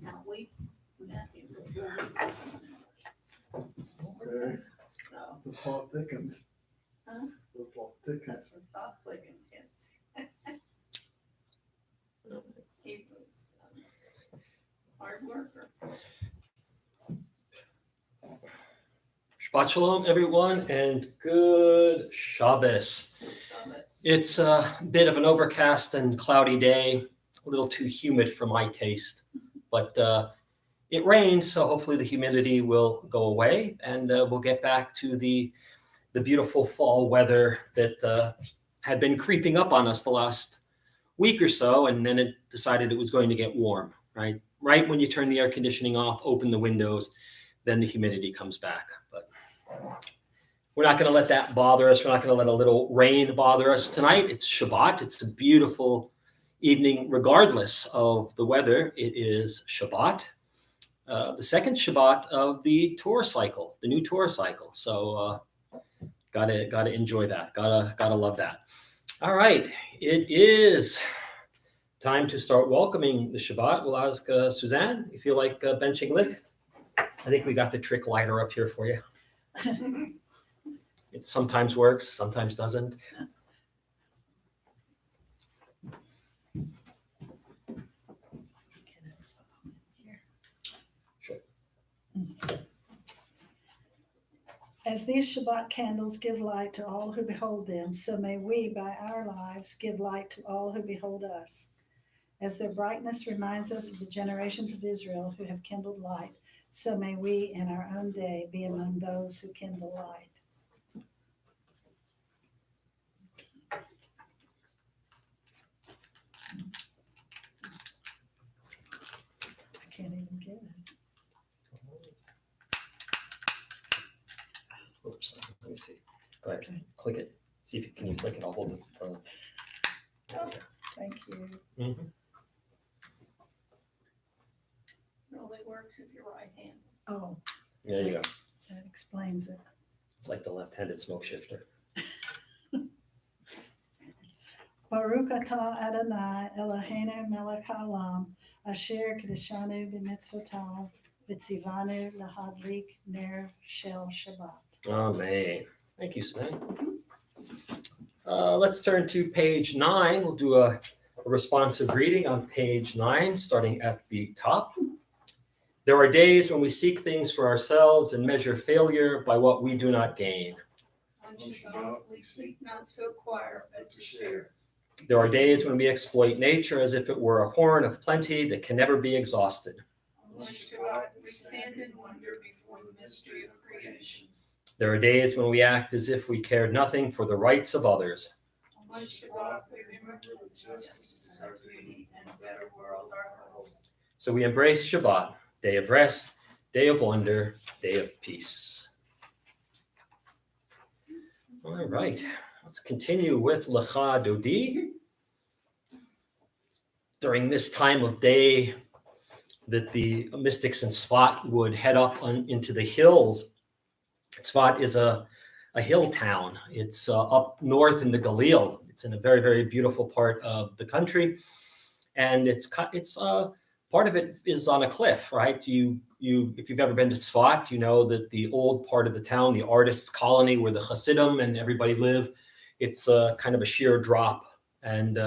Now we met him. Okay. So, The plot thickens. huh? The plot That's thickens. a soft clicking, yes. He was a hard worker. Shabbat Shalom, everyone, and good Shabbos. It's a bit of an overcast and cloudy day, a little too humid for my taste, but it rained, so hopefully the humidity will go away, and we'll get back to the beautiful fall weather that had been creeping up on us the last week or so, and then it decided it was going to get warm, right? Right when you turn the air conditioning off, open the windows, then the humidity comes back. But we're not going to let that bother us. We're not going to let a little rain bother us tonight. It's Shabbat. It's a beautiful evening, regardless of the weather. It is Shabbat, the second Shabbat of the Torah cycle, the new Torah cycle. So gotta enjoy that. Gotta love that. All right, it is time to start welcoming the Shabbat. We'll ask Suzanne, if you like benching lift. I think we got the trick lighter up here for you. It sometimes works, sometimes doesn't. Sure. As these Shabbat candles give light to all who behold them, so may we, by our lives, give light to all who behold us. As their brightness reminds us of the generations of Israel who have kindled light, so may we in our own day be among those who kindle light. I can't even get it. Oops, let me see. Go ahead, Okay. click it. See if you can click it. I'll hold it. Oh, thank you. Mm-hmm. It only works if you're right-handed. Oh, There you go. that explains it. It's like the left-handed smoke shifter. Baruch atah Adonai Eloheinu melech haolam asher kedeshanu b'mitzvotav v'tzivanu lahadlik ner shel Shabbat. Amen. Thank you, Suzanne. Let's turn to page 9. We'll do a responsive reading on page 9, starting at the top. There are days when we seek things for ourselves and measure failure by what we do not gain. On Shabbat, we seek not to acquire, but to share. There are days when we exploit nature as if it were a horn of plenty that can never be exhausted. On Shabbat, we stand in wonder before the mystery of creation. There are days when we act as if we cared nothing for the rights of others. On Shabbat, we remember that justice is our duty and a better world our hope. So we embrace Shabbat, day of rest, day of wonder, day of peace. All right, let's continue with Lecha Dodi. During this time of day that the mystics in Tzfat would head up into the hills. Tzfat is a hill town. It's up north in the Galil. It's in a very, very beautiful part of the country. And it's part of it is on a cliff, right? If you've ever been to Tzfat, you know that the old part of the town, the artists' colony where the Hasidim and everybody live, it's kind of a sheer drop. And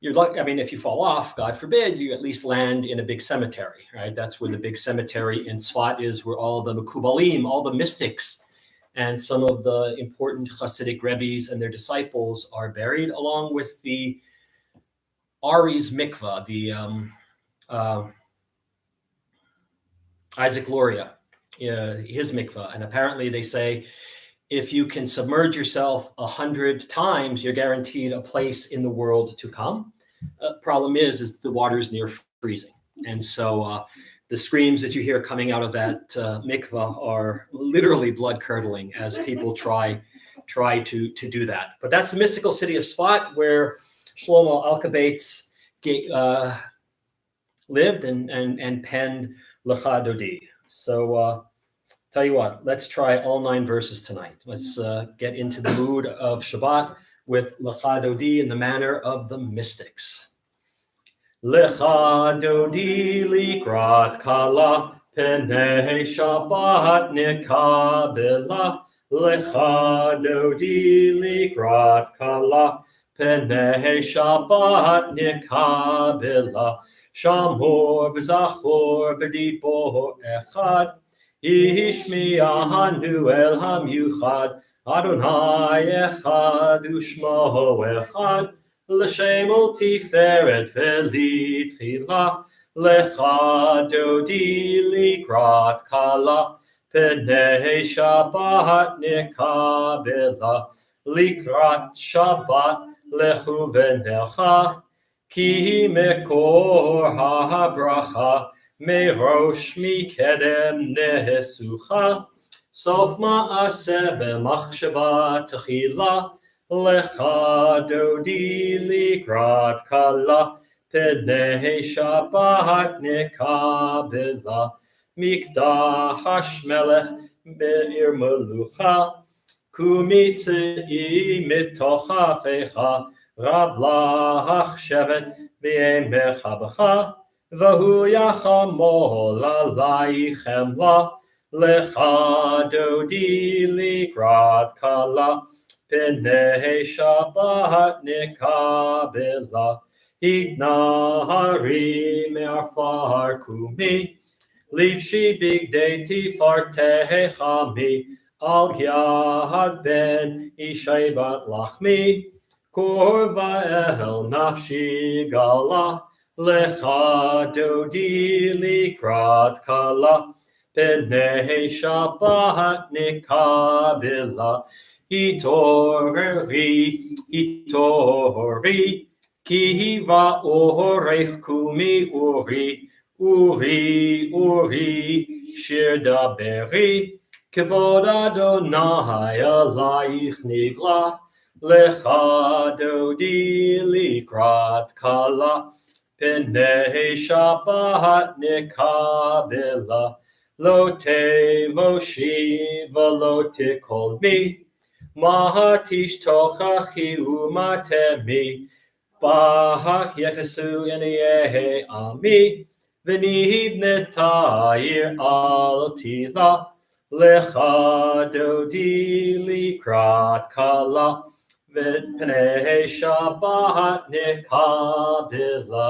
you're lucky, I mean, if you fall off, God forbid, you at least land in a big cemetery, right? That's where the big cemetery in Tzfat is, where all the Mekubalim, all the mystics, and some of the important Hasidic Rebbes and their disciples are buried, along with the Ari's mikvah, the Isaac Luria, his mikvah. And apparently they say, if you can submerge yourself 100 times, you're guaranteed a place in the world to come. Problem is the water's near freezing. And so the screams that you hear coming out of that mikvah are literally blood curdling as people try to do that. But that's the mystical city of Tzfat, where Shlomo Alkabates lived and penned Lecha Dodi. So tell you what, let's try all 9 verses tonight. Let's get into the mood of Shabbat with Lecha Dodi in the manner of the mystics. Lecha dodi likrat kala, penei Shabbat nikabela. Lecha dodi likrat kala, penei Shabbat nikabela. Shamor v'zachor b'dibor echad, Ishmi'ahanu el hamyuchad, Adonai echad u'shmo echad, L'shem ol tiferet v'litchila, Lecha dodi likrat kala, Penei Shabbat nikabela, Likrat Shabbat lechu v'necha, Ki mekor ha'bracha, Merosh mikedem nesucha, Sof ma'aseh b'machshava techila, Lecha dodi likrat kala, Penei Shabbat nikabela, Mikdash melech me'ir melucha, Kumitzi mitochafecha, Rav lach shevet v'yemecha b'cha, V'hu yachamol alaychem la, Lecha dodi likrat kala, Penei Shabbat nikabela, Ignari me'arfar kumi, Livshi bigdei tifartecha mi, Al yad ben ishai bat lachmi, Korva el nafshi gala, Lecha dodi likrat kala, Penei Shabbat nikabela, Hitori, Kiva orech kumi Uri, shir daberi, Kevod Adonai alayich nigla, Lecha dodi likrat kala, Penei Shabbat nikabela, Lo tevoshi v'lo tikol mi, Mahatish tochachi umatemi, Bahak yechesu yeneyehe ami, V'nihiv netayir al tila, Lecha dodi likrat kala, Penei Shabbat nikabela,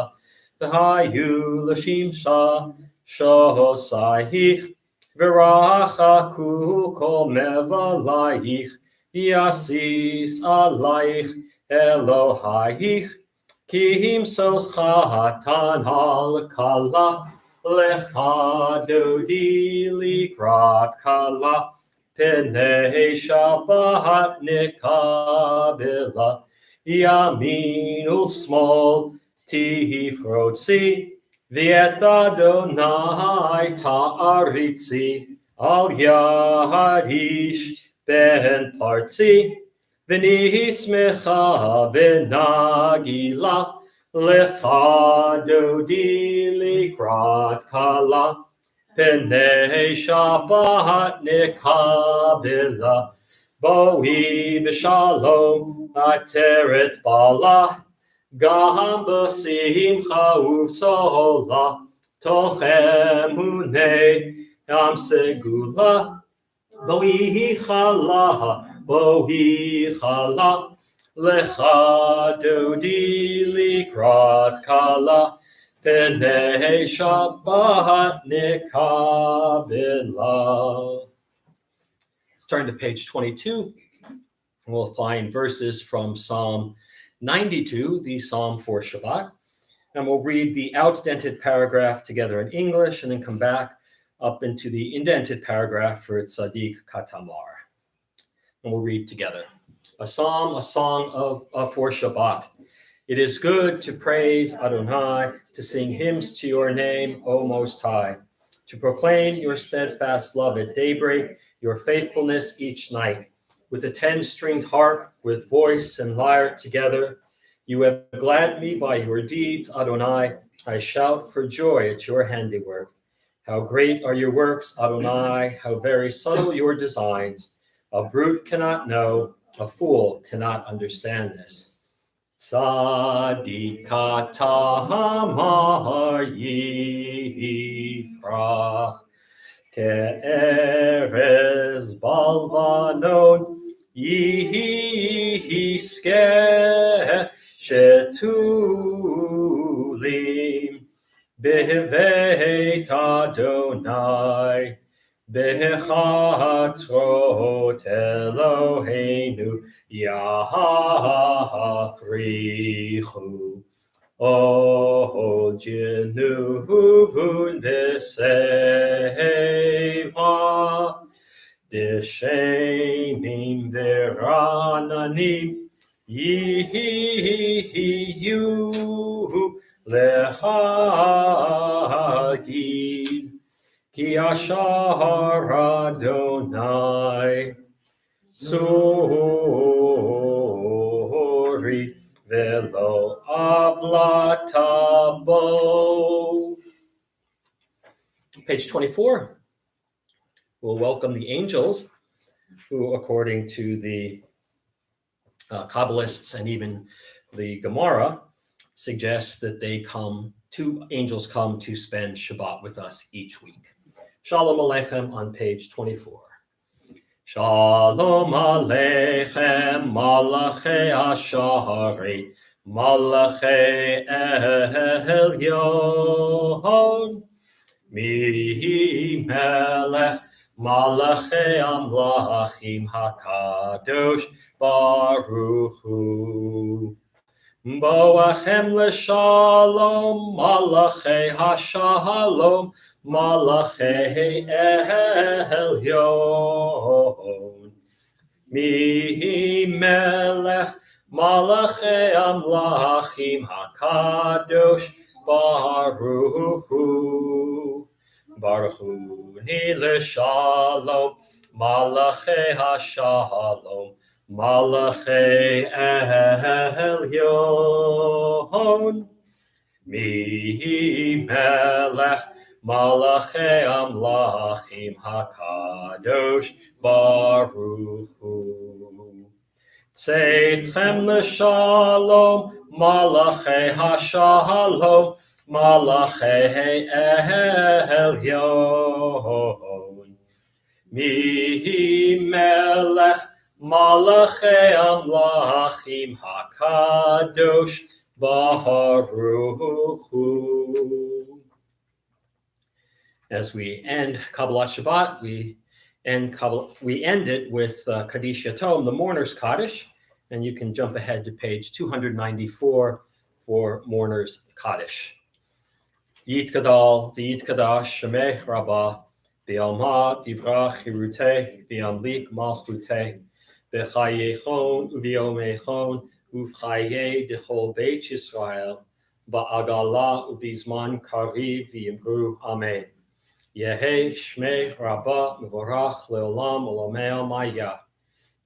V'hayu l'shimsha shosayich, V'rachaku kol mevalayich, Yasis alayich Elohayich, Ki himsos chatan al kala, Lecha dodi likrat kala, Penei Shabbat nikabela, Yamin u'smol tifrotzi, V'et Adonai ta'aritzi, Al yadish ben partzi, V'nismecha v'nagila, Lecha dodi likrat kala, Penei Shabbat nikabela, Boi b'shalom ateret bala, Gam b'simcha u'sola, Tochem unei am segula, Boi chala, Lecha dodi likrat kala, Penei Shabbat nikabela. Let's turn to page 22. We'll find verses from Psalm 92, the Psalm for Shabbat. And we'll read the outdented paragraph together in English and then come back up into the indented paragraph for Tzaddik Katamar. And we'll read together. A song for Shabbat. It is good to praise Adonai, to sing hymns to your name, O Most High, to proclaim your steadfast love at daybreak, your faithfulness each night. With a 10-stringed harp, with voice and lyre together, you have gladdened me by your deeds, Adonai. I shout for joy at your handiwork. How great are your works, Adonai, how very subtle your designs. A brute cannot know, a fool cannot understand this. Tzadika tamar yifrach ke'erez balvanon yihiske shetulim beveit Adonai bechatzrot Eloheinu Yafrichu O Jinuvun Veseva Deshenim Verananim Yihiyu Lehagid Ki Ashar Adonai Tzori Velo Avlatabo. Page 24. We'll welcome the angels, who, according to the Kabbalists and even the Gemara, suggests that two angels come to spend Shabbat with us each week. Shalom Aleichem on page 24. Shalom Aleichem, Malachei Ashari, Malachei Elyon, Mi Melech, Malachei Amlachim HaKadosh Baruch Hu. Boachem L'Shalom, Malachei HaShalom, Malachei Elyon. Mi Melech, Malachei Amlachim HaKadosh Baruch Hu. Baruch Hu Ni L'Shalom, Malachei HaShalom, Malachei Elyon. Mi Melech, Malachei Amlachim HaKadosh Baruch Hu. Tzeitchem L'Shalom, Malachei HaShalom, Malachei Elyon. Mi Melech, Malachei Amlachim HaKadosh Baruch Hu. As we end Kabbalat Shabbat, we end it with Kaddish Yatom, the Mourner's Kaddish, and you can jump ahead to page 294 for Mourner's Kaddish. Yitkadal v'yitkadash shemech rabbah v'alma divrach hiruteh v'amlik malchuteh v'chayechon v'yomechon uv'chaye dechol beit Yisrael ba'agala u'bizman kariv v'yimru amen. Yehe shmei rabbah mevorach leolam olamei maya.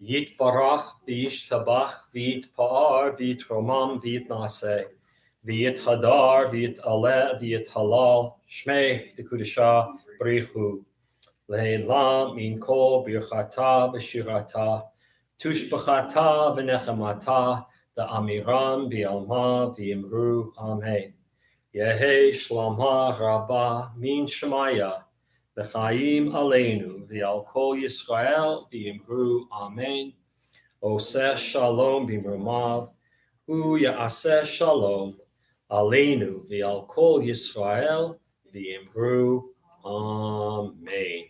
Yitbarach v'yishtabach v'yitpa'ar v'yitromam v'yitnaseh. V'yit hadar, v'yit aleh, v'yit halal, shmei dekudesha brichu. Le'elam min kol birchata b'shirata, tushbachata v'nechamata, da'amiram v'alma v'imru amen. Yehe shlama rabba min shemaya, v'chaim aleinu, v'al kol Yisrael v'imru amen. Oseh shalom b'mrumav, hu ya'aseh shalom. Aleinu v'al kol Yisrael v'imru amen.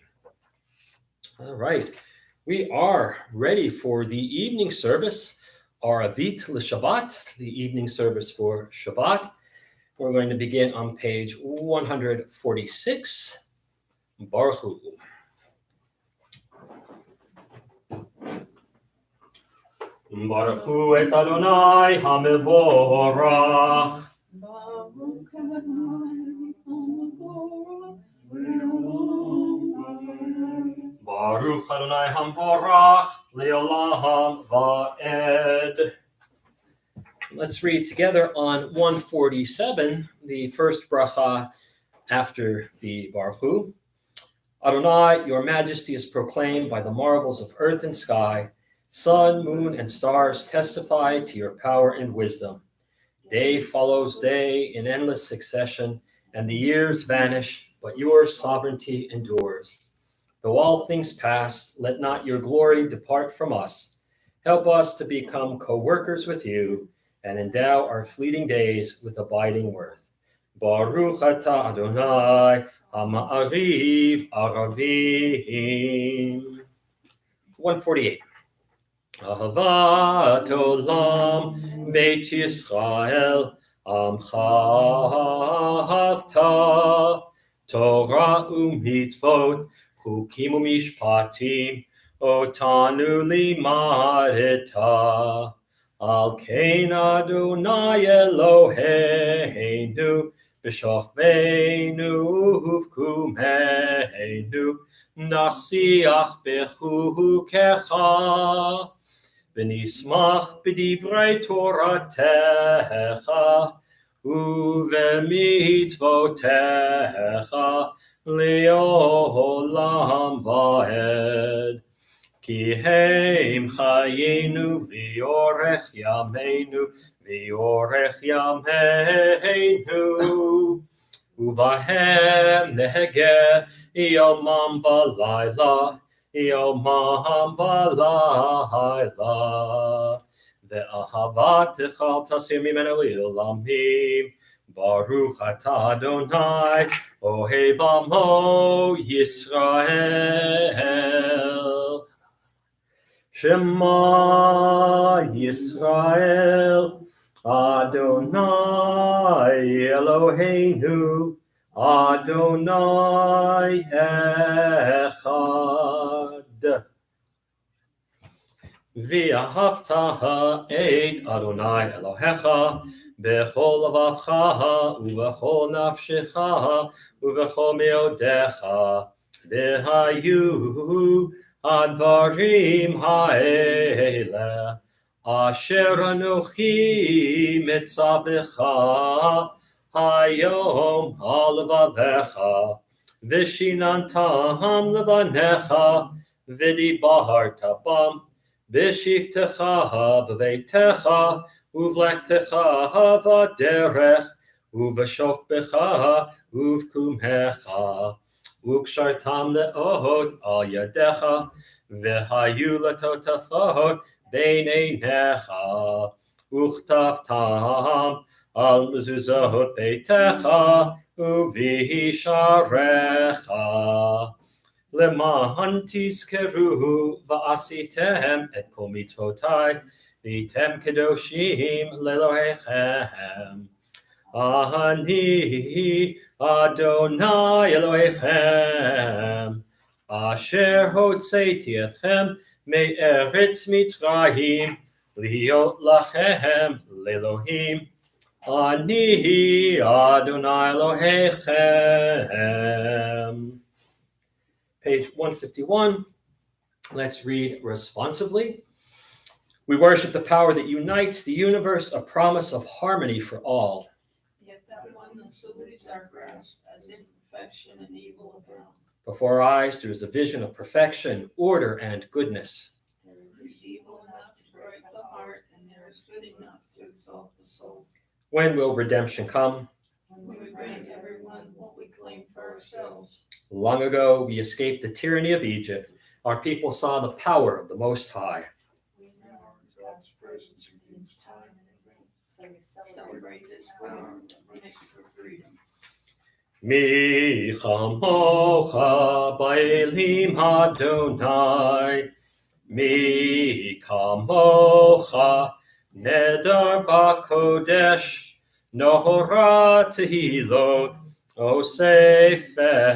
All right, we are ready for the evening service, our Avit L'Shabbat, the evening service for Shabbat. We're going to begin on page 146. Baruch Hu. Baruch Hu et Adonai HaMevorach. Baruch Adonai HaMevorach Leolam Va'ed. Let's read together on 147, the first bracha after the Baruch Hu. Adonai, your majesty is proclaimed by the marvels of earth and sky. Sun, moon, and stars testify to your power and wisdom. Day follows day in endless succession, and the years vanish, but your sovereignty endures. Though all things pass, let not your glory depart from us. Help us to become co-workers with you and endow our fleeting days with abiding worth. Baruch atah Adonai, Ha'ma'ariv Aravim. 148. Ahavat Olam Beit Yisrael Amcha Havta Torah u'mitzvot Chukim u'mishpatim Otanu limadeta Al kein Adonai Eloheinu B'shofmeinu uvkumeinu Nasiach bechukecha V'nismach b'divrei Toratecha Uv'mitzvotecha Le'olam va'ed Ki heim chayenu v'yorech yameinu v'yorech yameinu Uvahem nehege yomam v'layla yomam v'layla Ve'ahavatecha tasir mimenu li'olamim Baruch atah Adonai ohev amo Yisrael Shema Yisrael Adonai Eloheinu Adonai Echad V'ahavta et Adonai Elohecha Bechol lavavcha uvechol nafshecha uvechol meodecha v'hayu advarim ha'ele asher anochi mitzavecha hayom halvavecha v'shinantam levanecha v'dibarta bam v'shiftecha b'veitecha Uvlektecha havaderech, uvashokbecha, uvkumhecha, ukshartam le'ot al yadecha, v'hayu latotafot bein einecha, uchtavtam al mezuzot beitecha, uvisharecha. Leman tizkeruhu va'asitem et kol mitzvotai, V'tem kedoshim lelohechem. Ani Adonai Elohechem. Asher hotzeiti etchem me'eretz Mitzrayim liot lachem lelohim. Ani Adonai Elohechem. Page 151. Let's read responsively. We worship the power that unites the universe, a promise of harmony for all. Yet that oneness eludes our grasp, as imperfection and evil abound. Before our eyes, there is a vision of perfection, order, and goodness. There is evil enough to break the heart, and there is good enough to exalt the soul. When will redemption come? When we grant everyone what we claim for ourselves. Long ago, we escaped the tyranny of Egypt. Our people saw the power of the Most High. God's presence redeems time and celebrates its power and makes for freedom. Mi chamocha ba'elim Adonai, mi kamocha nedar ba'kodesh, nohora tehilot, osefele,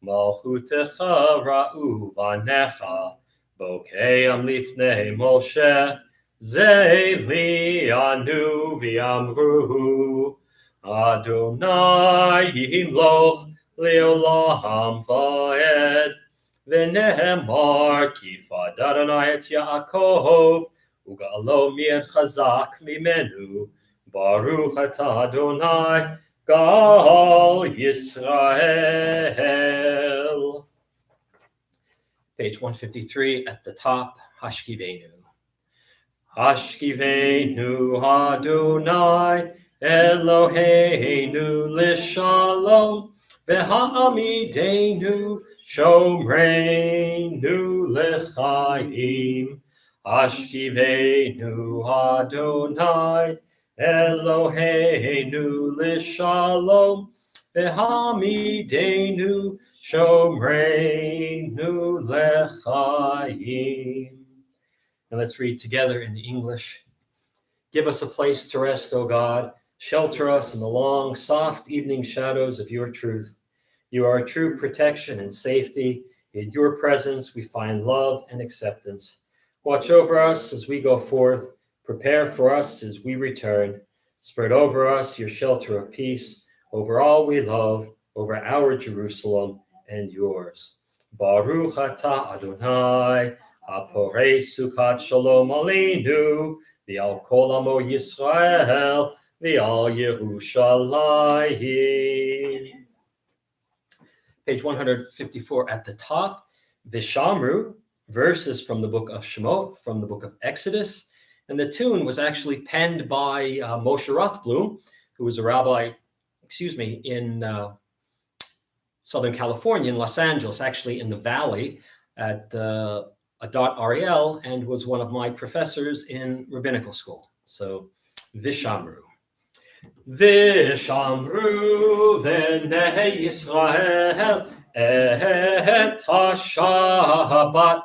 malchutecha ra'u vanecha, Bokeyam lifnei Moshe, Zeili anu v'amru, Adonai yimloch leolam va'ed, V'nehemar kifad Adonai et Yaakov, Uga'alo mi'ed chazak mimenu, Baruch atah Adonai, Gal Yisrael. Page 153 at the top. Hashkivenu. Hashkivenu Adonai Eloheinu Lishalom V'ha'amidenu Shomreinu L'chaim. Hashkivenu Adonai Eloheinu Lishalom V'ha'amidenu Shomreinu L'chaim. And let's read together in the English. Give us a place to rest, O God. Shelter us in the long, soft evening shadows of your truth. You are a true protection and safety. In your presence we find love and acceptance. Watch over us as we go forth. Prepare for us as we return. Spread over us your shelter of peace, over all we love, over our Jerusalem and yours. Baruch atah Adonai, Haporei Sukkot Shalom Aleinu, V'al Kol Amo Yisrael, V'al Yerushalayim. Page 154 at the top, Vishamru, verses from the book of Shemot, from the book of Exodus. And the tune was actually penned by Moshe Rothblum, who was a rabbi, in Southern California, in Los Angeles, actually in the Valley at Adat Ariel, and was one of my professors in rabbinical school. So, Vishamru. Vishamru v'nei Yisrael et ha-Shabbat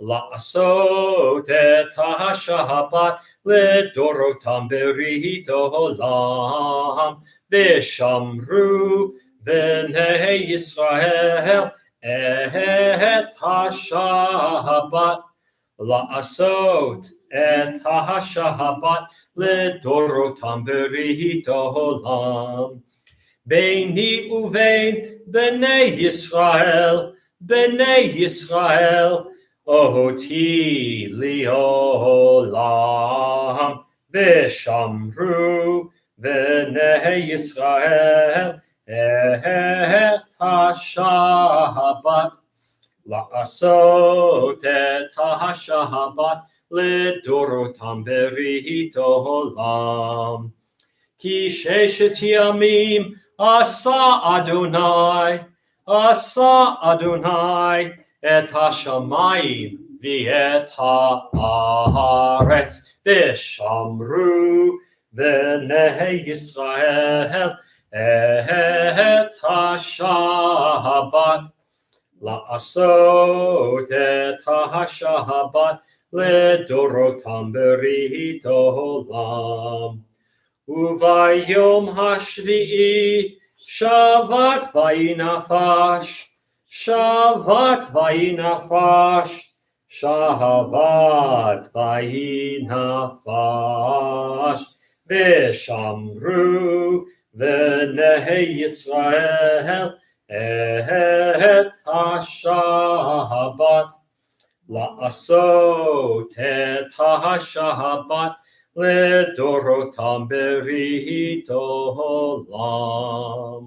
la'asot et ha-Shabbat ledorotam berit olam. Vishamru v'nei Yisrael et ha-Shabbat la'asot et ha-Shabbat ledorotam berit olam. Beini uvein b'nei Yisrael, oti liolam. V'shamru b'nei Yisrael et ha-Shabbat la'asot et ha-Shabbat ledorotam berit olam. Ki sheshet yamim asa Adonai et hashamayim v'et haaretz v'shamru v'nei Yisrael et ha-Shabbat la'asot et ha-Shabbat ledorotam berit olam. Uvayom hashvi'i shavat vayinafash v'shamru v'nei Yisrael et ha-Shabbat la'asot et ha-Shabbat ledorotam berit olam.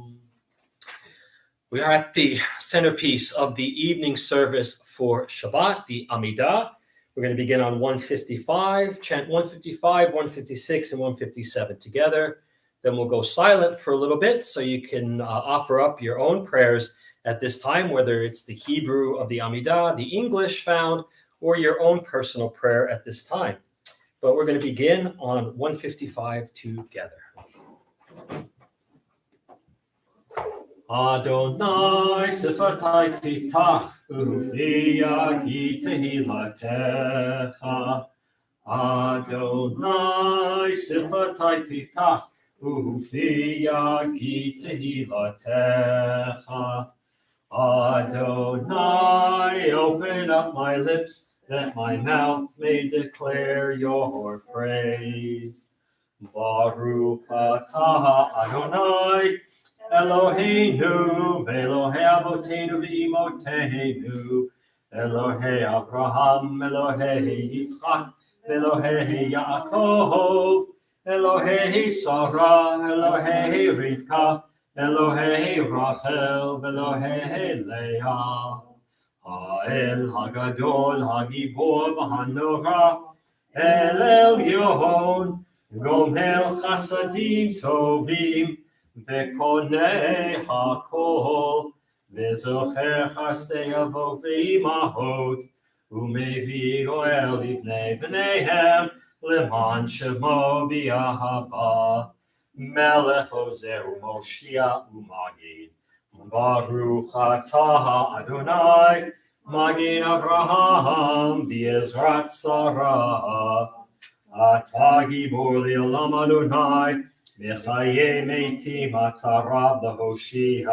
We are at the centerpiece of the evening service for Shabbat, the Amidah. We're going to begin on 155, chant 155, 156, and 157 together. Then we'll go silent for a little bit so you can offer up your own prayers at this time, whether it's the Hebrew of the Amidah, the English found, or your own personal prayer at this time. But we're going to begin on 155 together. Adonai sifatai tiftach ufi yagi tehilatecha. Adonai sifatai tiftach ufi yagi tehilatecha. Adonai, open up my lips, that my mouth may declare your praise. Baruch atah Adonai, Eloheinu, Elohei Avotenu v'Imoteinu, Elohei Abraham, Elohei Yitzchak, Elohei Yaakov, Elohei Sarah, Elohei Rivka, Elohei Rachel, Elohei Leah. האל הגדול, הגיבור והנורא, אל עליון, גומל חסדים טובים, וקונה הכל, וזוכר חסדי אבות ואימהות, ומביא גואל לבני בניהם, למען שמו באהבה. מלך עוזר ומושיע ומגן, ברוך אתה אדוני, מגן אברהם בעזרת שרה. אתה גיבור לעולם אדוני, בחיי מתים אתה רב להושיע.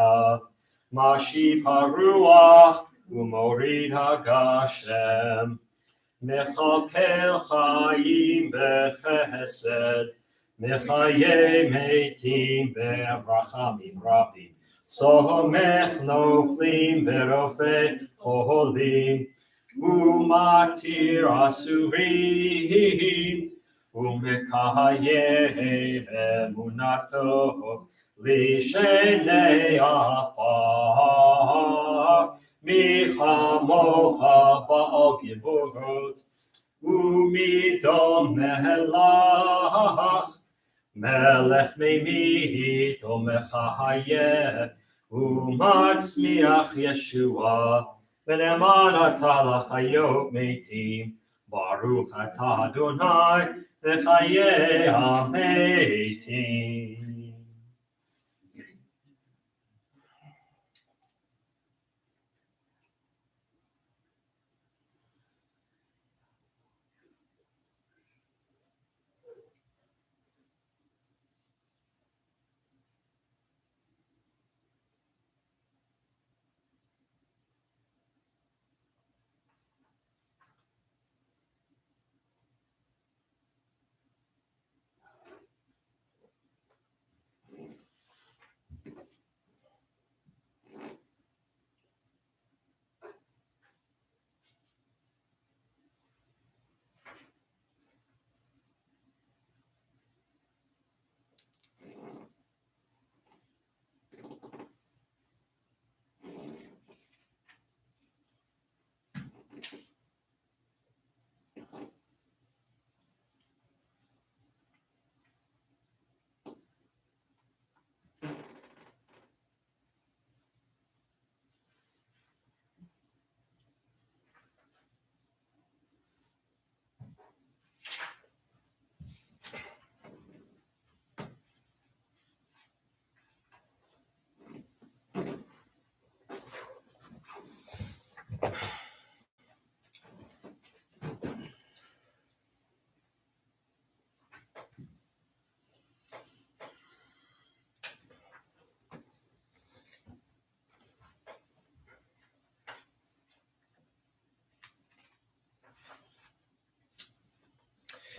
משיב הרוח ומוריד הגשם, מכלכל חיים בחסד, מחיי מתים ברחמים רבים, סומך נופלים ורופא חולים, ומתיר אסורים, ומקיים אמונתו לשני עפר. מי כמוך בעל גבורות, ומי דומה לך, מלך ממית ומחיה, ומצמיח ישועה, ולמען אתה לחיות מתים, ברוך אתה אדוני לחיי המתים.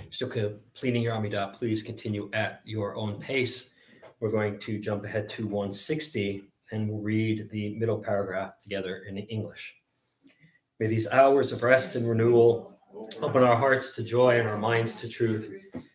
Still completing your Amidah, please continue at your own pace. We're going to jump ahead to 160 and we'll read the middle paragraph together in English. May these hours of rest and renewal open our hearts to joy and our minds to truth.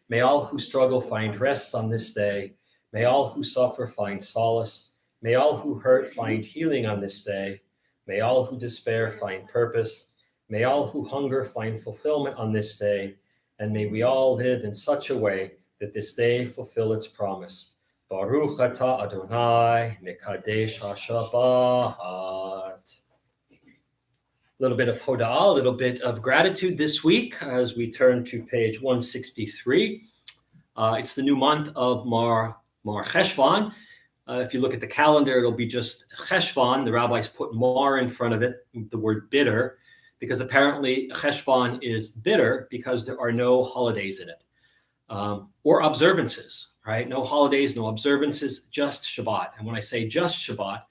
May all who struggle find rest on this day. May all who suffer find solace. May all who hurt find healing on this day. May all who despair find purpose. May all who hunger find fulfillment on this day. And may we all live in such a way that this day fulfill its promise. Baruch atah Adonai mekadesh HaShabbat. A little bit of hoda'ah, a little bit of gratitude this week as we turn to page 163. It's the new month of Mar Cheshvan. If you look at the calendar, it'll be just Cheshvan. The rabbis put Mar in front of it, the word bitter, because apparently Cheshvan is bitter because there are no holidays in it, or observances, right? No holidays, no observances, just Shabbat. And when I say just Shabbat,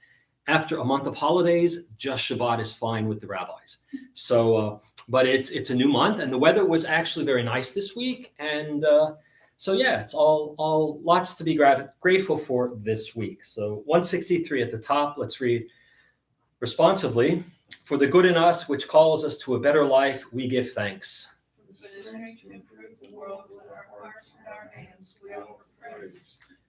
after a month of holidays, just Shabbat is fine with the rabbis. So, but it's a new month, and the weather was actually very nice this week. And so, yeah, it's all lots to be grateful for this week. So 163 at the top, let's read responsively. For the good in us, which calls us to a better life, we give thanks.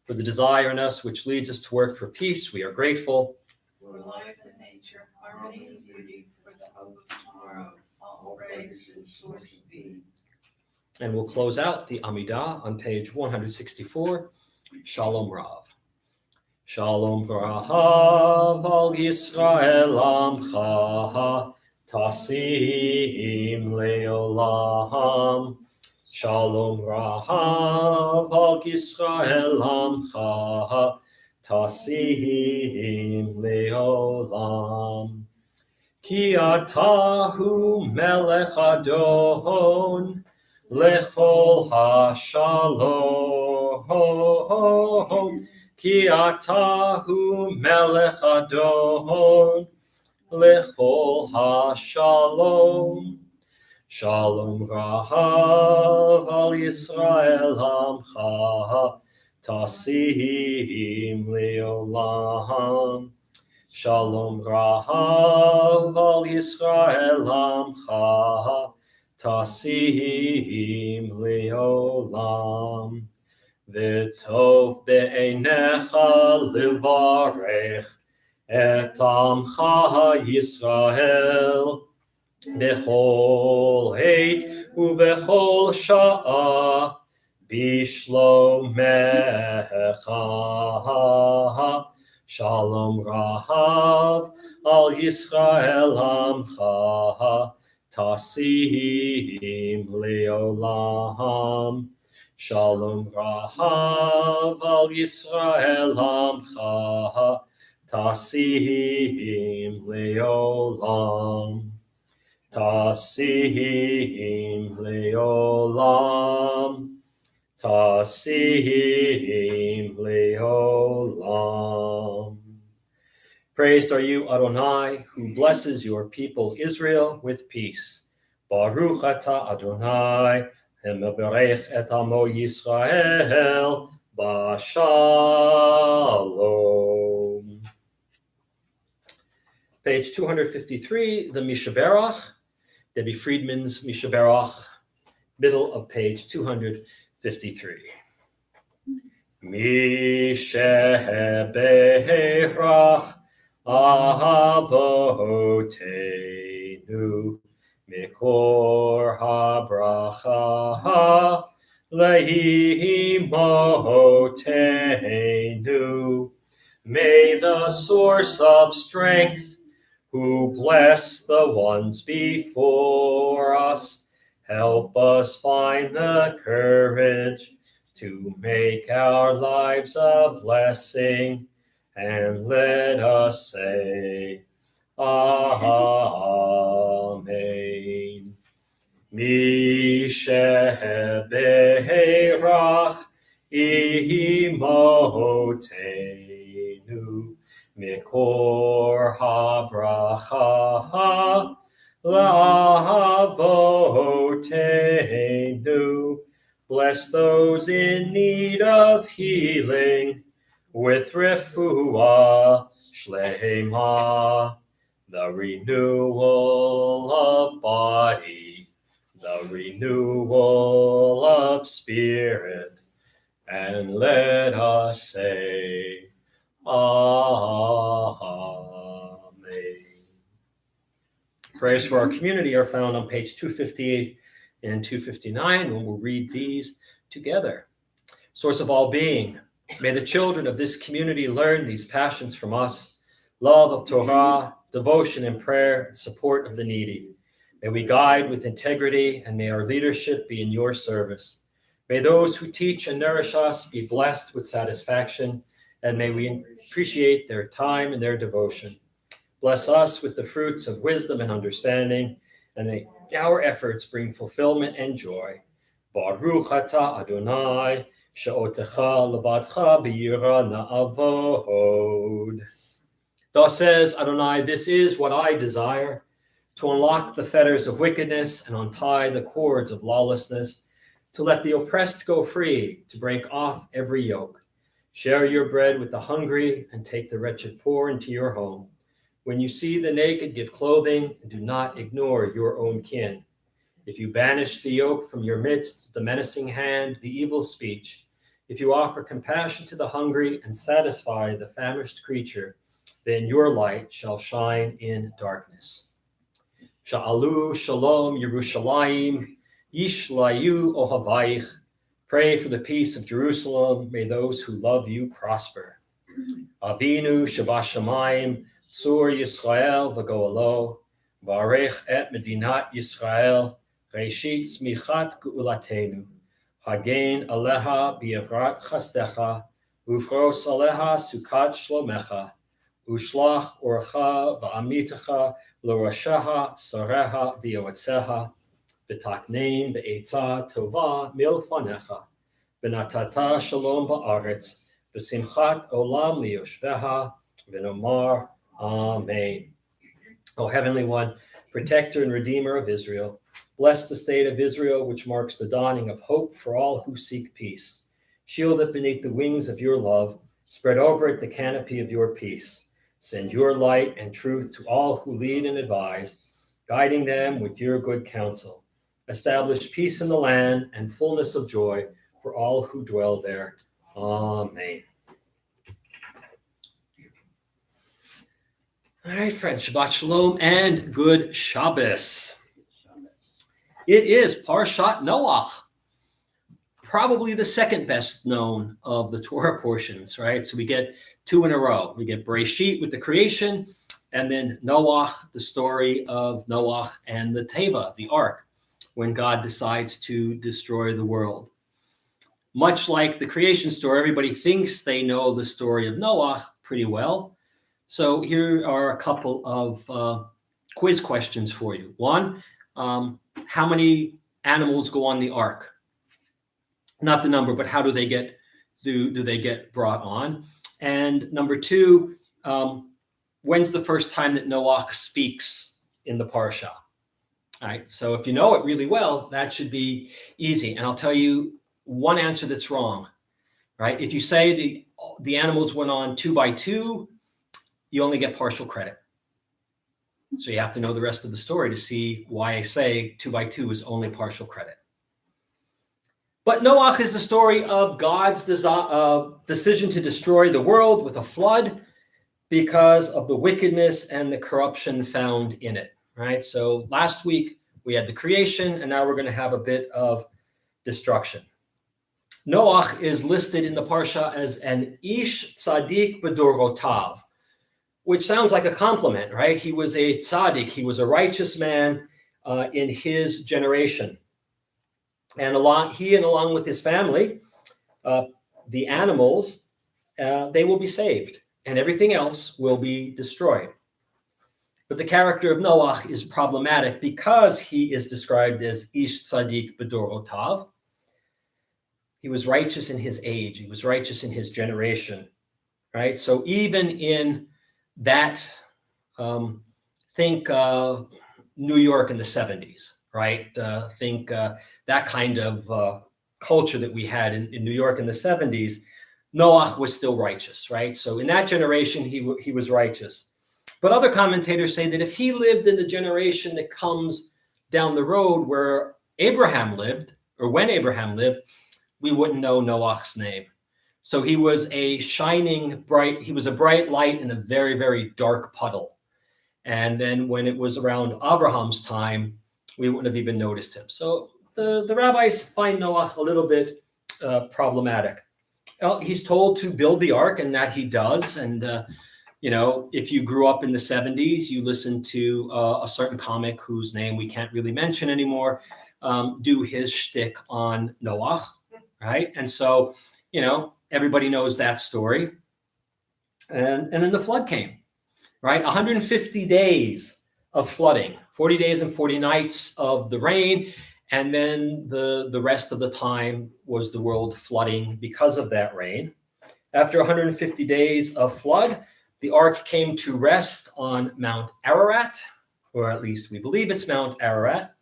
For the desire in us, which leads us to work for peace, we are grateful. For life and nature, harmony and beauty, for the of tomorrow. All praise to the source of being. And we'll close out the Amidah on page 164. Shalom Rav. Shalom Rav al Yisrael Amcha Tasim Leolam. Shalom Rav al Yisrael Amcha Tasim Leolam. Ki atahu melech adon lechol hashalom. Ki atahu melech adon lechol hashalom. Shalom rahav al Yisrael amcha tasim leolam. Shalom rahav al Yisrael amcha tasim leolam. V'tov be'einecha livarech et amcha Yisrael bechol heit uvechol sha'a bishlomecha. Shalom rahav al Yisrael amcha tasim leolam. Shalom rahav al Yisrael amcha tasim leolam. Tasim leolam. Tasim leolam. Praised are you, Adonai, who blesses your people Israel with peace. Baruch atah Adonai, Mevarech et amo Yisrael b'shalom. Page 253, the Mishaberach, Debbie Friedman's Mishaberach, middle of page 253. Mishaberach Avotenu Mikor habracha lehimotenu. May the source of strength, who bless the ones before us, help us find the courage to make our lives a blessing, and let us say, Amen. Mishaberach imotenu mikor habracha lavotenu. Bless those in need of healing with refuah shlema, the renewal of body, the renewal of spirit, and let us say, Amen. Prayers for our community are found on page 258 and 259, and we'll read these together. Source of all being, may the children of this community learn these passions from us: love of Torah, devotion and prayer, and support of the needy. May we guide with integrity, and may our leadership be in your service. May those who teach and nourish us be blessed with satisfaction, and may we appreciate their time and their devotion. Bless us with the fruits of wisdom and understanding, and may our efforts bring fulfillment and joy. Baruch atah Adonai, she'otecha levadcha b'yira na'avod. Thus says Adonai, this is what I desire, to unlock the fetters of wickedness and untie the cords of lawlessness, to let the oppressed go free, to break off every yoke. Share your bread with the hungry and take the wretched poor into your home. When you see the naked, give clothing, and do not ignore your own kin. If you banish the yoke from your midst, the menacing hand, the evil speech, if you offer compassion to the hungry and satisfy the famished creature, then your light shall shine in darkness. Sha'alu Shalom Yerushalayim, Yishlayu Ohavayich. Pray for the peace of Jerusalem. May those who love you prosper. Avinu Shabashamayim, Tzur Yisrael V'goalo, Varech et Medinat Yisrael, Reshit Smichat Geulatenu, Hagen Aleha B'Yevrat Chastecha, Ufros Aleha Sukat Shlomecha, Ushlach Orcha V'Amitecha L'Rasheha Soreha V'Yoetzeha, V'Taknein B'Eitzah Tova Milfanecha, V'Natata Shalom Ba'aretz, V'Simchat Olam Liyoshveha, V'Nomar Amen. O Heavenly One, Protector and Redeemer of Israel, bless the state of Israel, which marks the dawning of hope for all who seek peace. Shield it beneath the wings of your love. Spread over it the canopy of your peace. Send your light and truth to all who lead and advise, guiding them with your good counsel. Establish peace in the land and fullness of joy for all who dwell there. Amen. All right, friends, Shabbat Shalom and good Shabbos. It is Parshat Noach, probably the second best known of the Torah portions, right? So we get two in a row. We get Bereshit with the creation, and then Noach, the story of Noach and the Teva, the ark, when God decides to destroy the world. Much like the creation story, everybody thinks they know the story of Noach pretty well. So here are a couple of quiz questions for you. One, how many animals go on the ark? Not the number, but how do they get brought on? And number two, when's the first time that Noach speaks in the Parsha? All right, so if you know it really well, that should be easy. And I'll tell you one answer that's wrong, right? If you say the animals went on 2 by 2, you only get partial credit. So you have to know the rest of the story to see why I say 2 by 2 is only partial credit. But Noach is the story of God's decision to destroy the world with a flood because of the wickedness and the corruption found in it, right? So last week we had the creation, and now we're going to have a bit of destruction. Noach is listed in the Parsha as an Ish Tzadik B'Dorotav, which sounds like a compliment, right? He was a tzaddik, he was a righteous man in his generation. And along with his family, the animals, they will be saved, and everything else will be destroyed. But the character of Noach is problematic because he is described as Ish Tzadik B'Dorotav. He was righteous in his age, he was righteous in his generation, right? So even in that, think New York in the 70s, right? Think that kind of culture that we had in New York in the 70s, Noach was still righteous, right? So in that generation, he was righteous. But other commentators say that if he lived in the generation that comes down the road where Abraham lived, or when Abraham lived, we wouldn't know Noach's name. So he was a bright light in a very, very dark puddle. And then when it was around Abraham's time, we wouldn't have even noticed him. So the rabbis find Noach a little bit problematic. He's told to build the ark, and that he does. And, if you grew up in the 70s, you listened to a certain comic whose name we can't really mention anymore, do his shtick on Noach, right? And so, everybody knows that story. And then the flood came, right? 150 days of flooding, 40 days and 40 nights of the rain. And then the rest of the time was the world flooding because of that rain. After 150 days of flood, the ark came to rest on Mount Ararat, or at least we believe it's Mount Ararat.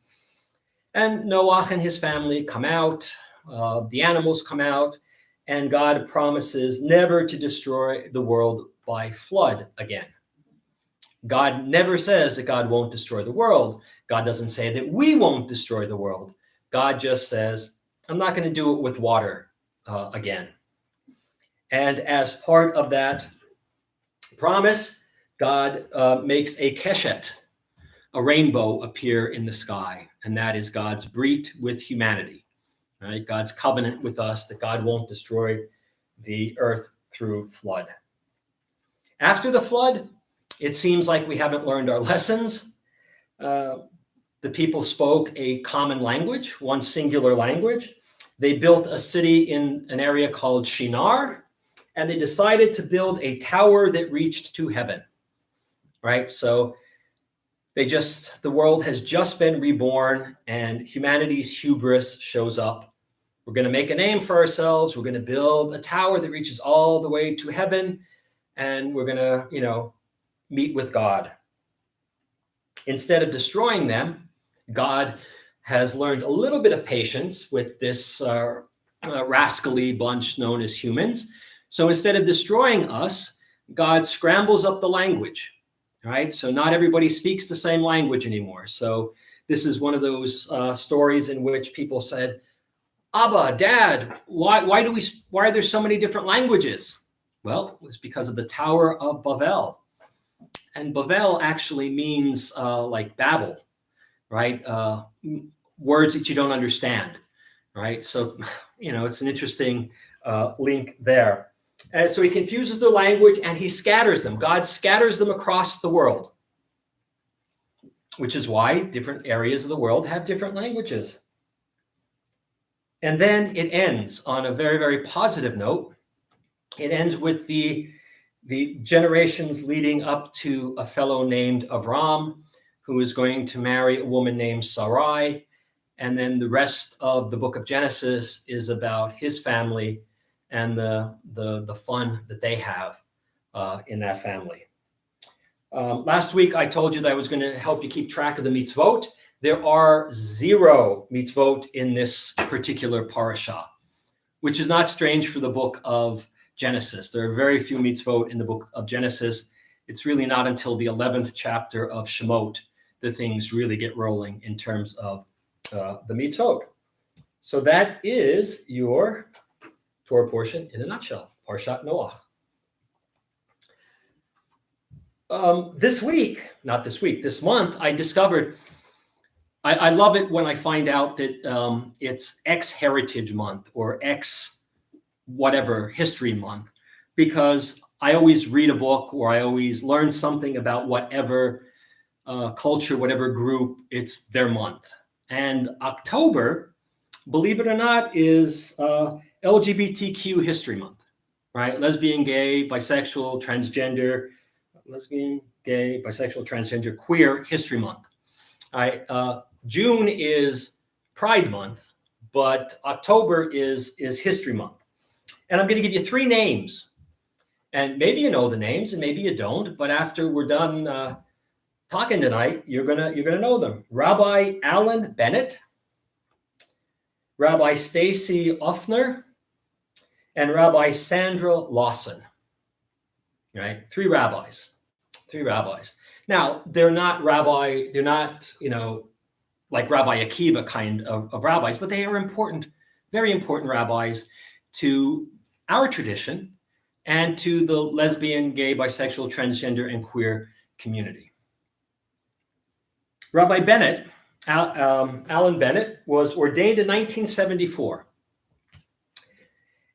And Noach and his family come out, the animals come out, and God promises never to destroy the world by flood again. God never says that God won't destroy the world. God doesn't say that we won't destroy the world. God just says, I'm not going to do it with water again. And as part of that promise, God makes a keshet, a rainbow appear in the sky, and that is God's brit with humanity, right? God's covenant with us that God won't destroy the earth through flood. After the flood, it seems like we haven't learned our lessons. The people spoke a common language, one singular language. They built a city in an area called Shinar, and they decided to build a tower that reached to heaven, right? So the world has just been reborn, and humanity's hubris shows up. We're going to make a name for ourselves. We're going to build a tower that reaches all the way to heaven, and we're going to, meet with God. Instead of destroying them, God has learned a little bit of patience with this rascally bunch known as humans. So instead of destroying us, God scrambles up the language, right? So not everybody speaks the same language anymore. So this is one of those stories in which people said, Abba, Dad, why are there so many different languages? Well, it was because of the Tower of Babel. And Babel actually means like Babel, right? Words that you don't understand, right? So, it's an interesting link there. And so he confuses the language and he scatters them. God scatters them across the world, which is why different areas of the world have different languages. And then it ends on a very, very positive note. It ends with the generations leading up to a fellow named Avram, who is going to marry a woman named Sarai. And then the rest of the book of Genesis is about his family and the fun that they have in that family. Last week, I told you that I was going to help you keep track of the mitzvot. There are 0 mitzvot in this particular parasha, which is not strange for the book of Genesis. There are very few mitzvot in the book of Genesis. It's really not until the 11th chapter of Shemot that things really get rolling in terms of the mitzvot. So that is your Torah portion in a nutshell, Parshat Noach. This month, I discovered, I love it when I find out that it's X Heritage Month or X whatever history month, because I always read a book or I always learn something about whatever culture, whatever group, it's their month. And October, believe it or not, is LGBTQ history month, right? Lesbian, gay, bisexual, transgender, queer history month. Right? June is Pride Month, but October is History Month. And I'm going to give you 3 names. And maybe you know the names and maybe you don't, but after we're done talking tonight, you're gonna know them. Rabbi Alan Bennett, Rabbi Stacy Offner, and Rabbi Sandra Lawson. Right? 3 rabbis. Now, they're not like Rabbi Akiva kind of rabbis, but they are important, very important rabbis to our tradition and to the lesbian, gay, bisexual, transgender, and queer community. Rabbi Bennett, Alan Bennett, was ordained in 1974.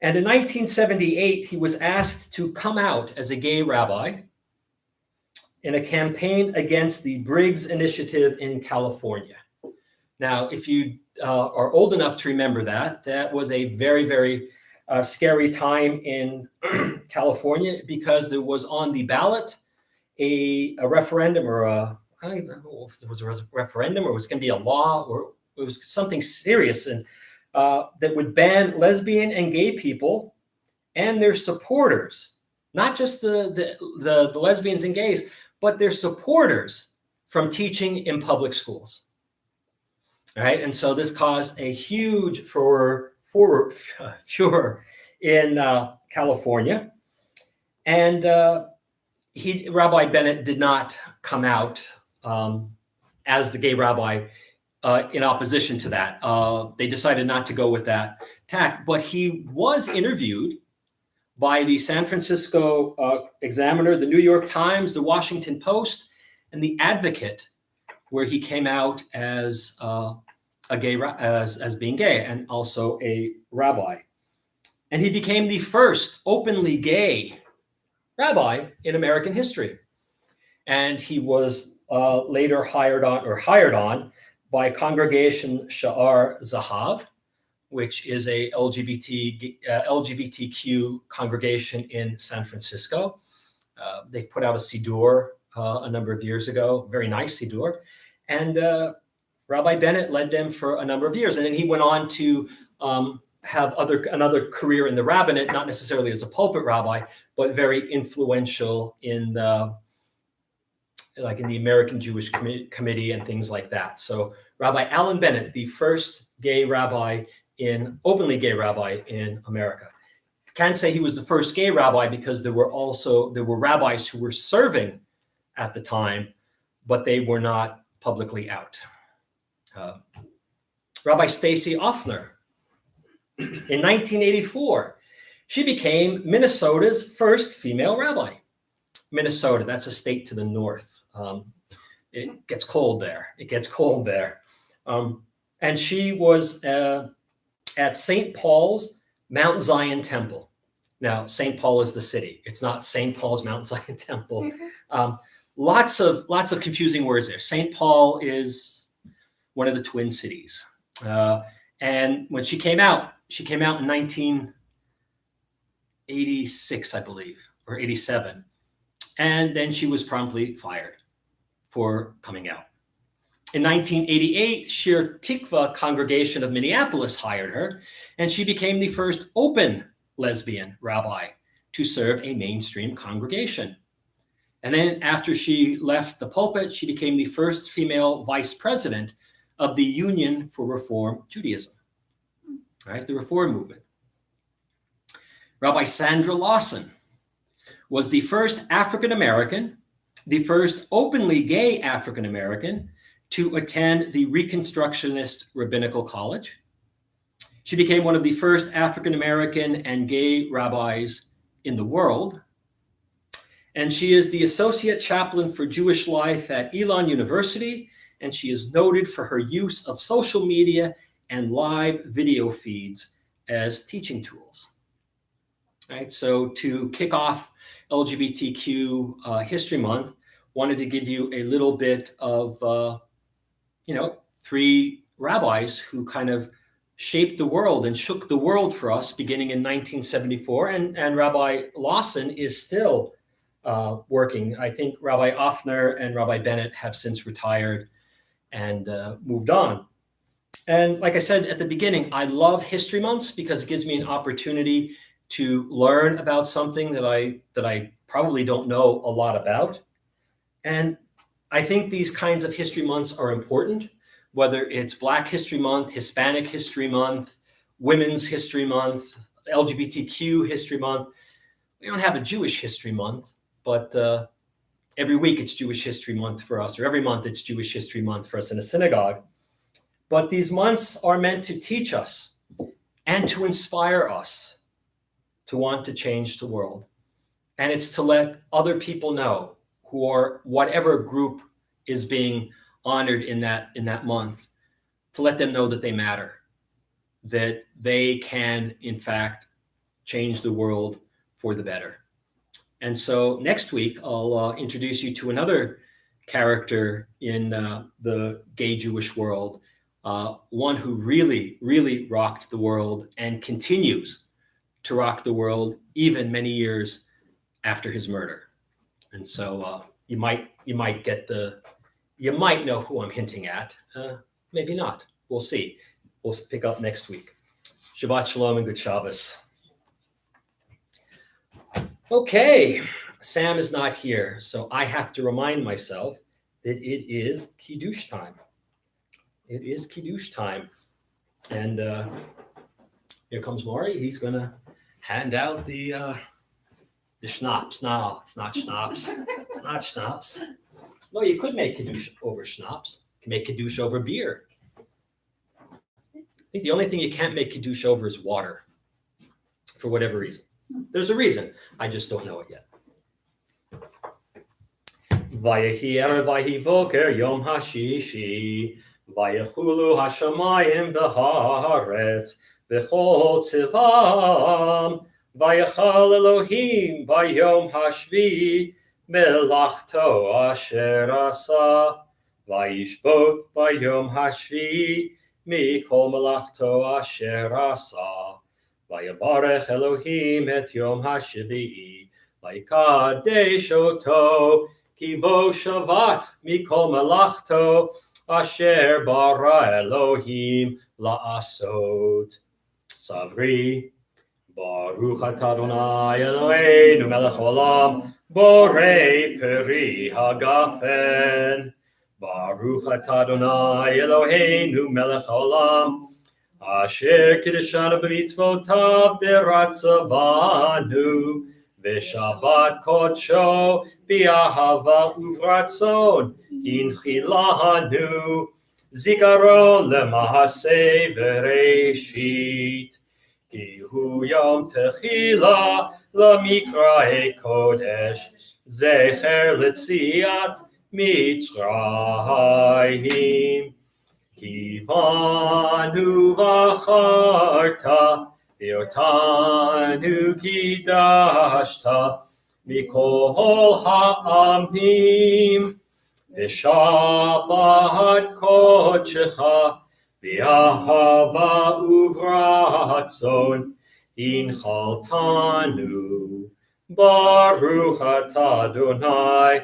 And in 1978, he was asked to come out as a gay rabbi in a campaign against the Briggs Initiative in California. Now, if you are old enough to remember that was a very, very scary time in California, because there was on the ballot a referendum, or I don't even know if it was a referendum or it was going to be a law, or it was something serious, and that would ban lesbian and gay people and their supporters, not just the lesbians and gays, but their supporters, from teaching in public schools. All right, and so this caused a huge furor in California, and Rabbi Bennett did not come out as the gay rabbi in opposition to that. They decided not to go with that tack, but he was interviewed by the San Francisco Examiner, the New York Times, the Washington Post, and the Advocate where he came out as as being gay and also a rabbi. And he became the first openly gay rabbi in American history. And he was later hired on by Congregation Sha'ar Zahav, which is a LGBTQ congregation in San Francisco. They put out a siddur a number of years ago, very nice siddur. And Rabbi Bennett led them for a number of years. And then he went on to have another career in the rabbinate, not necessarily as a pulpit rabbi, but very influential in the American Jewish Committee and things like that. So Rabbi Alan Bennett, the first openly gay rabbi in America. Can't say he was the first gay rabbi because there were rabbis who were serving at the time, but they were not publicly out. Rabbi Stacy Offner, in 1984, she became Minnesota's first female rabbi. Minnesota, that's a state to the north. It gets cold there. And she was at St. Paul's Mount Zion Temple. Now, St. Paul is the city. It's not St. Paul's Mount Zion Temple. Lots of confusing words there. St. Paul is one of the twin cities. And when she came out in 1986, I believe, or 87. And then she was promptly fired for coming out. In 1988, Shir Tikva congregation of Minneapolis hired her, and she became the first open lesbian rabbi to serve a mainstream congregation. And then after she left the pulpit, she became the first female vice president of the Union for Reform Judaism, right? The Reform movement. Rabbi Sandra Lawson was the first African-American, the first openly gay African-American to attend the Reconstructionist Rabbinical College. She became one of the first African-American and gay rabbis in the world. And she is the Associate Chaplain for Jewish Life at Elon University, and she is noted for her use of social media and live video feeds as teaching tools. Right, so to kick off LGBTQ History Month, wanted to give you a little bit of, three rabbis who kind of shaped the world and shook the world for us beginning in 1974. And Rabbi Lawson is still working. I think Rabbi Offner and Rabbi Bennett have since retired and moved on. And like I said at the beginning, I love History Months because it gives me an opportunity to learn about something that I probably don't know a lot about. And I think these kinds of history months are important, whether it's Black History Month, Hispanic History Month, Women's History Month, LGBTQ History Month. We don't have a Jewish History Month, but every week it's Jewish History Month for us, or every month it's Jewish History Month for us in a synagogue. But these months are meant to teach us and to inspire us to want to change the world. And it's to let other people know who are whatever group is being honored in that month, to let them know that they matter, that they can, in fact, change the world for the better. And so next week, I'll introduce you to another character in the gay Jewish world, one who really, really rocked the world and continues to rock the world even many years after his murder. And so you might know who I'm hinting at. Maybe not. We'll see. We'll pick up next week. Shabbat Shalom and good Shabbos. Okay, Sam is not here, so I have to remind myself that it is Kiddush time. It is Kiddush time. And here comes Maury. He's going to hand out the schnapps. No, it's not schnapps. It's not schnapps. No, you could make Kiddush over schnapps. You can make Kiddush over beer. I think the only thing you can't make Kiddush over is water, for whatever reason. There's a reason. I just don't know it yet. Vayehi erev vayehi voker yom hashishi. Vayechulu hashamayim v'haaretz v'chol tzivam. Vayechal Elohim vayom hashvi melachto asher asa. Vayishbot vayom hashvi mikol melachto asher asa. Vayavarech Elohim et yom hashvi'i. Vayikadesh oto ki vo shavat mikol melachto asher bara Elohim la'asot. Savri. Baruch atah Adonai Eloheinu melech olam borei peri hagafen. Baruch atah Adonai Eloheinu melech olam asher kiddushanu b'mitzvotav b'ratzavanu v'shabbat kodsho b'ahava uvratzon hinchilanu zikaron lemahaseh bereshit. Ki hu yom techila lamikra'e kodesh zecher letziat mitzrayim. Ki vanu v'acharta v'otanu kidashta mikol ha'amim v'shabbat kodshecha v'ahava uvratzon inchaltanu. Baruch atah Adonai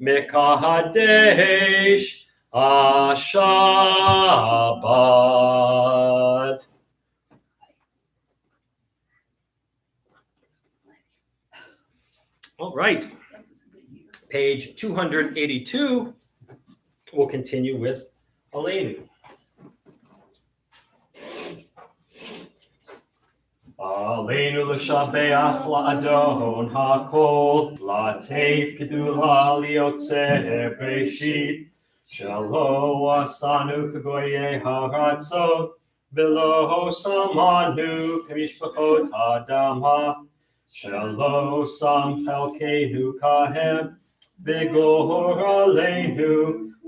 mekadesh Shabbat. All right, page 282. We'll continue with Aleinu. Aleinu l'shabeach la'adon ha'kol la'teif gedula liotzer breshit shelo asanu k'goyei haratzot v'lo samanu k'mishpachot adam shelo sam chelkeinu kahem v'gohor aleinu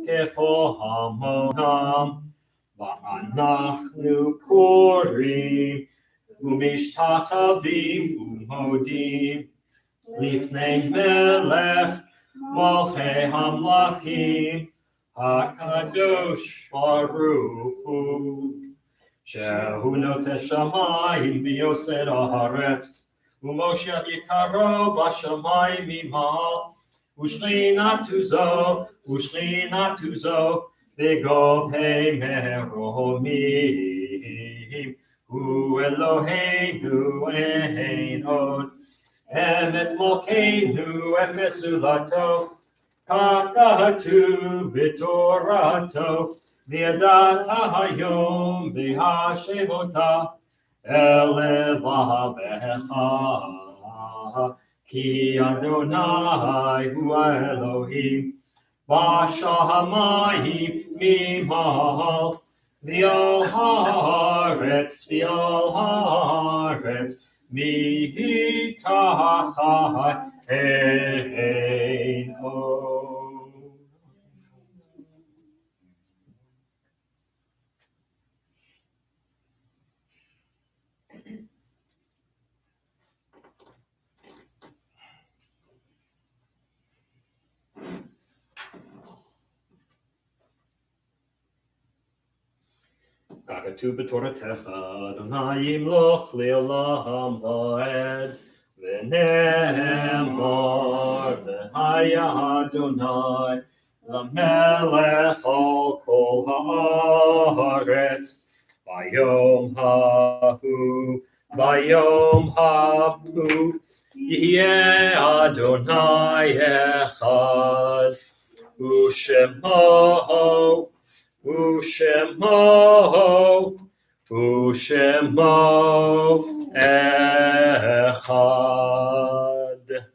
kefo hamonam va'anachnu korim Umishtachavim umodim lifnei melech malchei hamlachim hakadosh baruch hu shehu notesh shamayim v'yosed haaretz umoshev yikaro b'shamayim mimal ushchinatu zo v'govhei meromim Hu Eloheinu ein od, emet malkeinu efesulato, kakatu b'torato, v'yadata hayom v'hashemota, elevavecha, ki Adonai hu Elohim, b'shamayim mimal, V'al haaretz mitachai ein od. Kakatu b'toratecha Adonai yimloch le'olam ha'ed v'ne'emar v'haya Adonai l'melech al kol ha'aretz bayom ha'hu yeh Adonai echad Ushemo echad.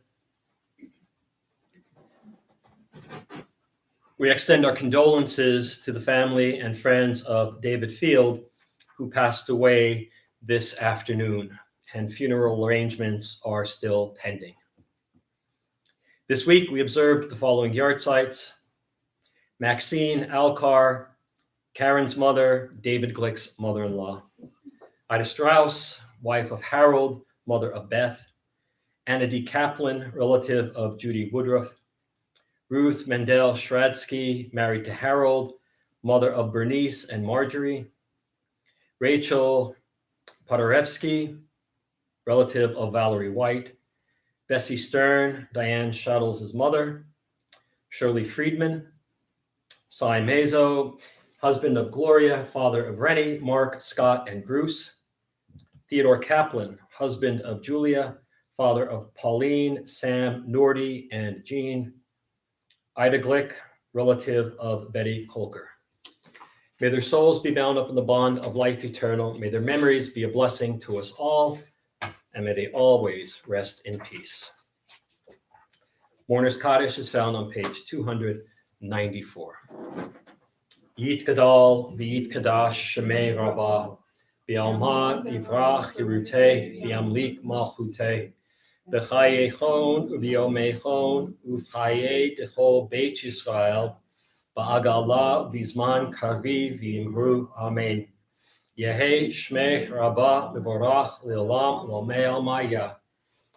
We extend our condolences to the family and friends of David Field, who passed away this afternoon, and funeral arrangements are still pending. This week, we observed the following yard sites: Maxine Alcar, Karen's mother, David Glick's mother-in-law; Ida Strauss, wife of Harold, mother of Beth; Anna D. Kaplan, relative of Judy Woodruff; Ruth Mendel Shradsky, married to Harold, mother of Bernice and Marjorie; Rachel Podorevsky, relative of Valerie White; Bessie Stern, Diane Shuttles' mother; Shirley Friedman; Cy Mazo, husband of Gloria, father of Rennie, Mark, Scott, and Bruce; Theodore Kaplan, husband of Julia, father of Pauline, Sam, Nordy, and Jean; Ida Glick, relative of Betty Kolker. May their souls be bound up in the bond of life eternal. May their memories be a blessing to us all, and may they always rest in peace. Mourner's Kaddish is found on page 294. Yit Gadol, V'yit Kadash, Shemei Rabbah, V'yalma, Yivrach, Yeruteh, V'yamlik Malchuteh, V'chayechon, V'yomechon, U'vchaye Dechol Beit Yisrael, Ba'agala, V'zman Kariv, V'yimru, Amen. Yehi Shmei Rabbah, V'vorach, Le'olam, L'omei Almaya.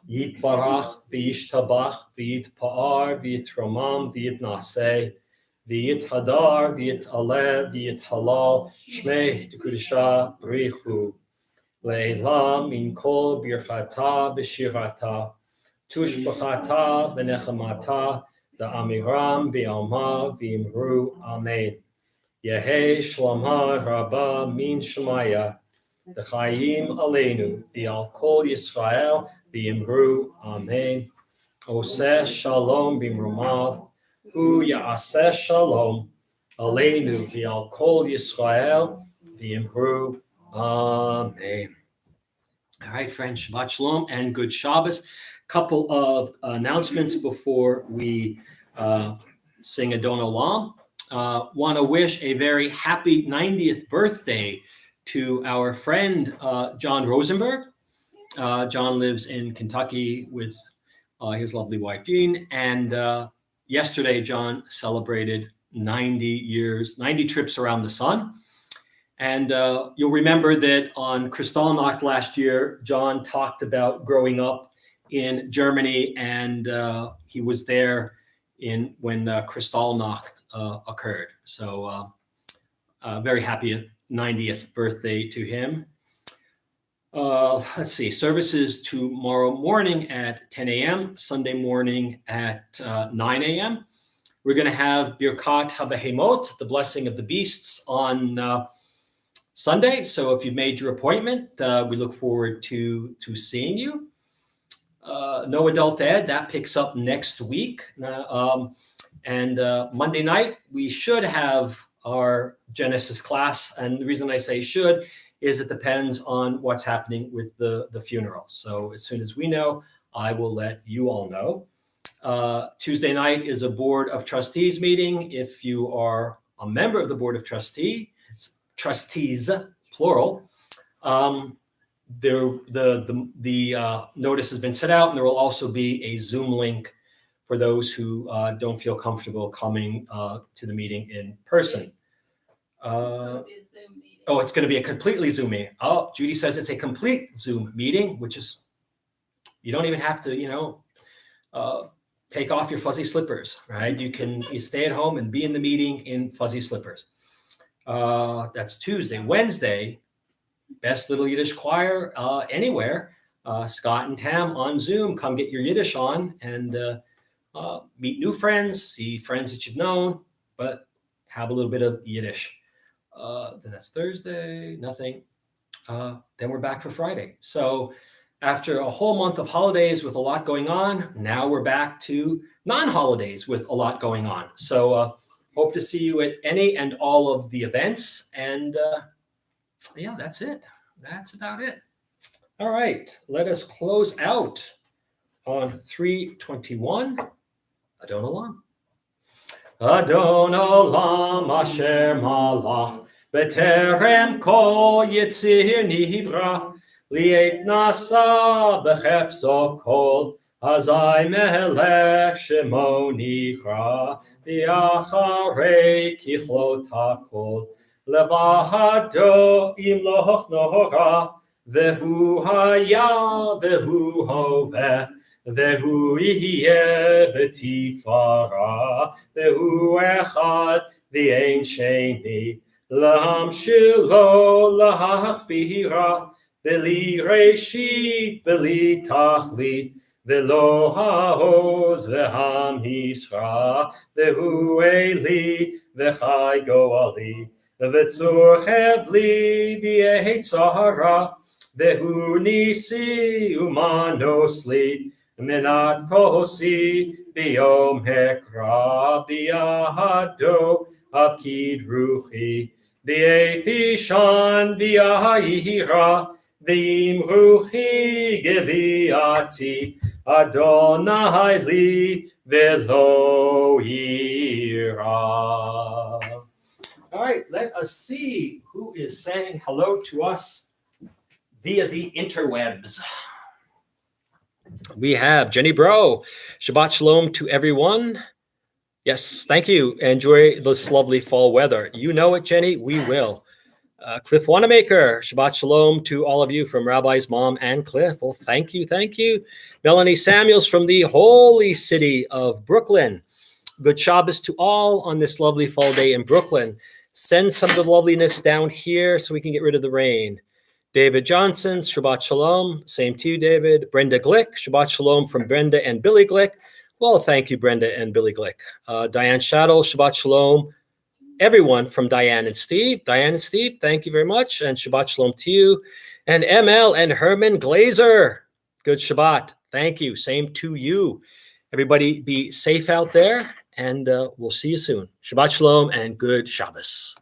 Yit Barach, V'yishtabach, V'yit Pa'ar, V'yit Romam, V'yit Naseh, V'yit Hadar, V'yit Aleh, V'yit Halal, Shmei T'Kudisha, Brichu, Le'elam, Min Kol Birchata, B'shirata, Tushbachata, V'nechamata, V'amiram, V'alma, V'imru, Amen. Yehi Shlama Rabbah, Min Shemaya, V'chayim Aleinu, V'al Kol Yisrael, V'imru, Amen. Oseh Shalom B'imrumav, Hu Ya'aseh Shalom, Aleinu, V'al Kol Yisrael, V'imru, Amen. All right, friends, Shabbat Shalom and good Shabbos. Couple of announcements before we sing Adon Olam. Want to wish a very happy 90th birthday to our friend John Rosenberg. John lives in Kentucky with his lovely wife Jean, and yesterday John celebrated 90 years, 90 trips around the sun. And you'll remember that on Kristallnacht last year, John talked about growing up in Germany, and he was there when Kristallnacht occurred. So very happy 90th birthday to him. Let's see, services tomorrow morning at 10 a.m., Sunday morning at 9 a.m. We're going to have Birkat HaBehemot, the blessing of the beasts, on Sunday. So if you've made your appointment, we look forward to seeing you. No adult ed, that picks up next week. And Monday night, we should have our Genesis class. And the reason I say should is it depends on what's happening with the funeral. So as soon as we know, I will let you all know. Tuesday night is a Board of Trustees meeting. If you are a member of the Board of Trustees, plural, the notice has been set out, and there will also be a Zoom link for those who don't feel comfortable coming to the meeting in person. It's going to be a completely Zoom meeting. Oh, Judy says it's a complete Zoom meeting, which is, you don't even have to, take off your fuzzy slippers, right? You stay at home and be in the meeting in fuzzy slippers. That's Tuesday. Wednesday, Best Little Yiddish Choir anywhere. Scott and Tam on Zoom. Come get your Yiddish on and meet new friends, see friends that you've known, but have a little bit of Yiddish. Then that's Thursday, nothing. Then we're back for Friday. So after a whole month of holidays with a lot going on, now we're back to non-holidays with a lot going on. So hope to see you at any and all of the events. And yeah, that's it. That's about it. All right, let us close out on 3:21. Adon Olam. Adon Olam asher malach b'terem kol yitzir nivra li'et nasa b'chefzo kol Azai melech shemo nikra, v'acharei kichlot hakol, levahado imloch nohora, vehu haya, vehu hoveh, vehu yeh v'tifara, vehu echad, v'ein sheni, laham shilo, lahachbira, v'li reshit, v'li tachlit, V'lo ha'oz v'ham hisra, v'hu eli v'chai goali, v'tzur chevli v'yehitzahara, v'hu nisi umanosli, minat kosi b'yom hekra, b'yahado avkid ruchi, b'yetishan v'yahira, v'im ruchi geviati, Adonai li velo ira. All right, let us see who is saying hello to us via the interwebs. We have Jenny Bro. Shabbat shalom to everyone. Yes, thank you. Enjoy this lovely fall weather. You know it, Jenny. We will. Cliff Wanamaker, Shabbat Shalom to all of you from Rabbi's mom and Cliff. Well, thank you, thank you. Melanie Samuels from the holy city of Brooklyn. Good Shabbos to all on this lovely fall day in Brooklyn. Send some of the loveliness down here so we can get rid of the rain. David Johnson, Shabbat Shalom. Same to you, David. Brenda Glick, Shabbat Shalom from Brenda and Billy Glick. Well, thank you, Brenda and Billy Glick. Diane Shaddle, Shabbat Shalom. Everyone from Diane and Steve. Diane and Steve, thank you very much. And Shabbat Shalom to you. And ML and Herman Glazer. Good Shabbat. Thank you. Same to you. Everybody be safe out there. And we'll see you soon. Shabbat Shalom and good Shabbos.